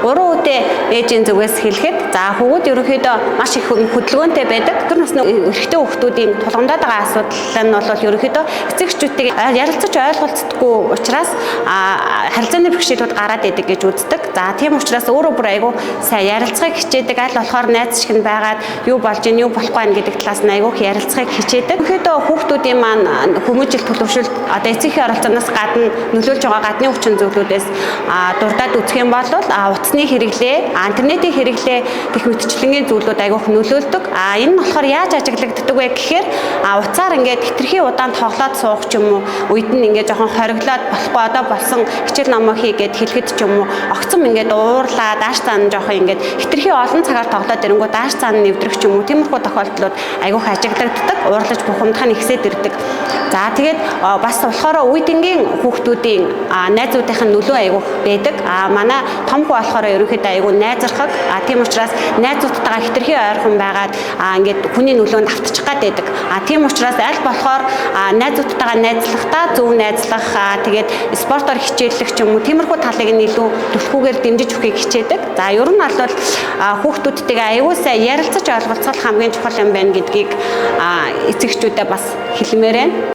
уран үеэ ээжийн зүгээс хэлэхэд за хүүгүүд ерөнхийдөө маш их хөдөлгөөнтэй байдаг. Тэр насны эрэгтэй хүүхдүүдийн тулгамдаад байгаа асуудал нь бол ерөнхийдөө эцэгчүүдийг ярилцаж ойлголцдоггүй учраас харилцааны бэрхшээлүүд гараад идэг гэж үздэг. За тийм учраас өөрөө бүр айгүй сайн ярилцахыг хичээдэг. Аль болохоор найз шиг нь байгаад юу болж ийн юу болохгүй байх гэдэг талаас нь айгүй ярилцахыг хичээдэг. Ерөнхийдөө хүүхдүүдийн маань хүмүүжил төлөвшөлт одоо эцэгхийн оролцооноос гадна нөлөөлж байгаа гадны хүчин зүйлүүдээс дурдаад үзэх юм бол утасны хэрэглээ, интернетийн хэрэглээ гэх мэтчлэнгийн зүйлүүд айгүйх нөлөөлдөг. Энэ нь болохоор яаж ажиглагддаг вэ гэхээр утсаар ингээд хитрхи удаан тоглоод суух ч юм уу, үед нь ингээд жоохон хориглоод болохгүй одоо болсон хичээл номоо хийгээд хэлэхэд ч юм уу, огцом ингээд уурлаа, дааш цаана жоохон ингээд хитрхи олон цагаар тоглоод ирэнгүү дааш цаана нэвтрэх ч юм уу, тиймэрхүү тохиолдлууд айгүйх ажиглагддаг, уурлаж бухимдах нь ихсээд ирдэг. За тэгээд бас болохоор үеийнгийн хүүхдүүдийн найзуудынхын нөлөө айгүйх байдаг. Манай том хүү болохоор ерөнхийдөө айгүй найзрахаг. Тийм учраас найзуудтайгаа хитрхи ойрхон байгаад ингээд хүний нөлөөнд автчих гад байдаг. Тийм учраас аль болохоор найзуудтайгаа найзлахдаа зөв найзлах, тэгээд спортоор хичээллэх ч юм уу, тиймэрхүү талыг нь илүү түлхүүгээр дэмжиж өгөхийг хичээдэг. За ер нь бол хүүхдүүдтэйгээ айгүй сайн ярилцаж ойлголцох хамгийн чухал юм байна гэдгийг эцэгчүүдэд бас хэлмээр байна.